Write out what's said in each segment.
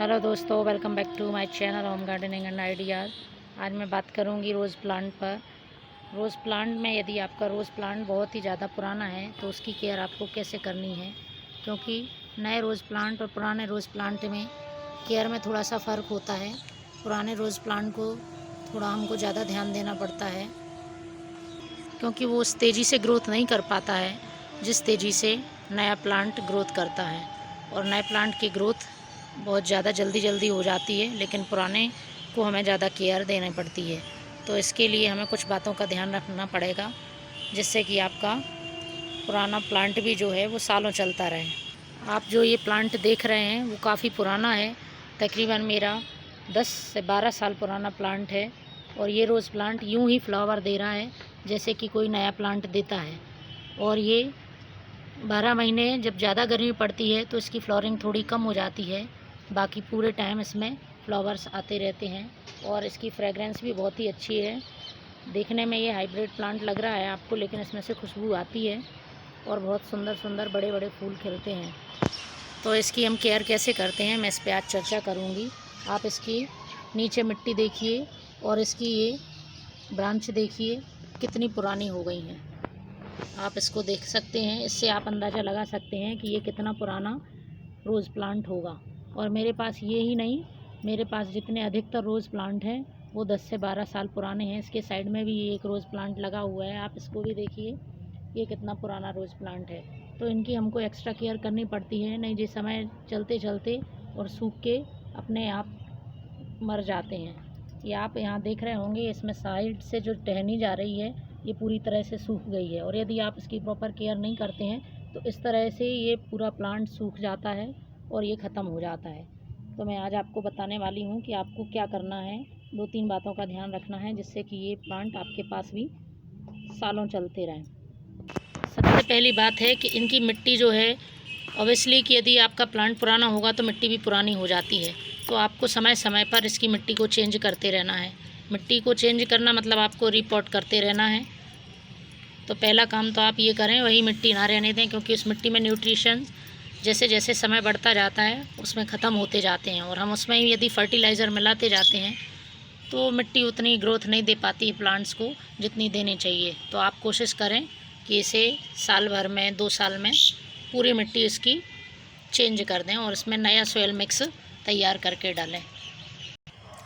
Hello दोस्तों, welcome back to my channel home gardening and ideas. आज मैं बात करूंगी रोज़ प्लांट पर। रोज़ प्लांट में यदि आपका रोज़ प्लांट बहुत ही ज़्यादा पुराना है तो उसकी केयर आपको कैसे करनी है, क्योंकि नए रोज़ प्लांट और पुराने रोज़ प्लांट में केयर में थोड़ा सा फ़र्क होता है। पुराने रोज़ प्लांट को थोड़ा हमको ज़्यादा ध्यान देना पड़ता है, क्योंकि वो उस तेज़ी से ग्रोथ नहीं कर पाता है जिस तेज़ी से नया प्लांट ग्रोथ करता है। और नए प्लांट की ग्रोथ बहुत ज़्यादा जल्दी हो जाती है, लेकिन पुराने को हमें ज़्यादा केयर देनी पड़ती है। तो इसके लिए हमें कुछ बातों का ध्यान रखना पड़ेगा, जिससे कि आपका पुराना प्लांट भी जो है वो सालों चलता रहे। आप जो ये प्लांट देख रहे हैं वो काफ़ी पुराना है। तकरीबन मेरा 10 से 12 साल पुराना प्लांट है। और ये रोज़ प्लांट यूं ही फ्लावर दे रहा है जैसे कि कोई नया प्लांट देता है। और ये 12 महीने जब ज़्यादा गर्मी पड़ती है तो इसकी फ्लावरिंग थोड़ी कम हो जाती है, बाकी पूरे टाइम इसमें फ्लावर्स आते रहते हैं। और इसकी फ्रेगरेंस भी बहुत ही अच्छी है। देखने में ये हाइब्रिड प्लांट लग रहा है आपको, लेकिन इसमें से खुशबू आती है और बहुत सुंदर सुंदर बड़े बड़े फूल खिलते हैं। तो इसकी हम केयर कैसे करते हैं, मैं इस पर आज चर्चा करूँगी। आप इसकी नीचे मिट्टी देखिए और इसकी ये ब्रांच देखिए कितनी पुरानी हो गई हैं। आप इसको देख सकते हैं, इससे आप अंदाज़ा लगा सकते हैं कि ये कितना पुराना रोज़ प्लांट होगा। और मेरे पास ये ही नहीं, मेरे पास जितने अधिकतर रोज़ प्लांट हैं वो 10 से 12 साल पुराने हैं। इसके साइड में भी एक रोज़ प्लांट लगा हुआ है, आप इसको भी देखिए, ये कितना पुराना रोज़ प्लांट है। तो इनकी हमको एक्स्ट्रा केयर करनी पड़ती है, नहीं जिस समय चलते चलते और सूख के अपने आप मर जाते हैं। ये आप यहाँ देख रहे होंगे, इसमें साइड से जो टहनी जा रही है ये पूरी तरह से सूख गई है। और यदि आप इसकी प्रॉपर केयर नहीं करते हैं तो इस तरह से ये पूरा प्लांट सूख जाता है और ये ख़त्म हो जाता है। तो मैं आज आपको बताने वाली हूँ कि आपको क्या करना है। 2-3 बातों का ध्यान रखना है जिससे कि ये प्लांट आपके पास भी सालों चलते रहें। सबसे पहली बात है कि इनकी मिट्टी जो है, ऑब्वियसली कि यदि आपका प्लांट पुराना होगा तो मिट्टी भी पुरानी हो जाती है। तो आपको समय समय पर इसकी मिट्टी को चेंज करते रहना है। मिट्टी को चेंज करना मतलब आपको रिपोर्ट करते रहना है। तो पहला काम तो आप ये करें, वही मिट्टी ना रहने दें, क्योंकि उस मिट्टी में न्यूट्रिशन जैसे जैसे समय बढ़ता जाता है उसमें ख़त्म होते जाते हैं। और हम उसमें यदि फर्टिलाइज़र मिलाते जाते हैं तो मिट्टी उतनी ग्रोथ नहीं दे पाती है प्लांट्स को जितनी देनी चाहिए। तो आप कोशिश करें कि इसे साल भर में 2 साल में पूरी मिट्टी इसकी चेंज कर दें और इसमें नया सोयल मिक्स तैयार करके डालें।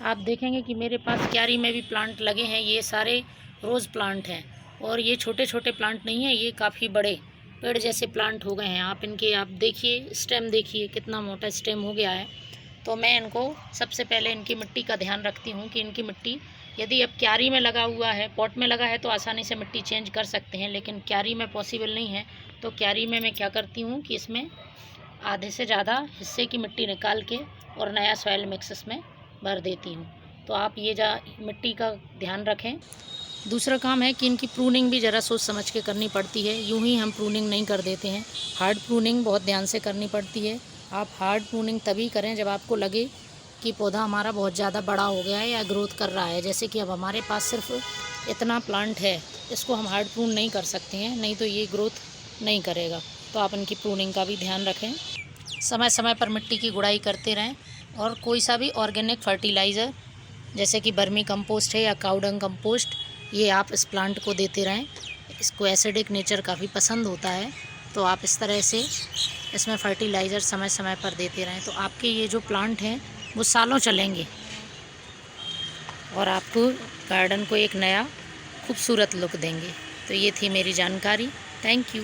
आप देखेंगे कि मेरे पास क्यारी में भी प्लांट लगे हैं, ये सारे रोज़ प्लांट हैं। और ये छोटे छोटे प्लांट नहीं हैं, ये काफ़ी बड़े पेड़ जैसे प्लांट हो गए हैं। आप देखिए, स्टेम देखिए कितना मोटा स्टेम हो गया है। तो मैं इनको सबसे पहले इनकी मिट्टी का ध्यान रखती हूँ कि इनकी मिट्टी, यदि अब क्यारी में लगा हुआ है, पॉट में लगा है तो आसानी से मिट्टी चेंज कर सकते हैं, लेकिन क्यारी में पॉसिबल नहीं है। तो क्यारी में मैं क्या करती हूँ कि इसमें आधे से ज़्यादा हिस्से की मिट्टी निकाल के और नया सॉइल मिक्स इसमें भर देती हूँ। तो आप ये मिट्टी का ध्यान रखें। दूसरा काम है कि इनकी प्रूनिंग भी ज़रा सोच समझ के करनी पड़ती है, यूं ही हम प्रूनिंग नहीं कर देते हैं। हार्ड प्रूनिंग बहुत ध्यान से करनी पड़ती है। आप हार्ड प्रूनिंग तभी करें जब आपको लगे कि पौधा हमारा बहुत ज़्यादा बड़ा हो गया है या ग्रोथ कर रहा है। जैसे कि अब हमारे पास सिर्फ इतना प्लांट है, इसको हम हार्ड प्रून नहीं कर सकते हैं, नहीं तो ये ग्रोथ नहीं करेगा। तो आप इनकी प्रूनिंग का भी ध्यान रखें। समय समय पर मिट्टी की गुड़ाई करते रहें। और कोई सा भी ऑर्गेनिक फर्टिलाइज़र जैसे कि वर्मी कंपोस्ट है या काऊ डंग कंपोस्ट, ये आप इस प्लांट को देते रहें। इसको एसिडिक नेचर काफ़ी पसंद होता है, तो आप इस तरह से इसमें फर्टिलाइज़र समय समय पर देते रहें। तो आपके ये जो प्लांट हैं वो सालों चलेंगे और आपको गार्डन को एक नया खूबसूरत लुक देंगे। तो ये थी मेरी जानकारी। Thank you.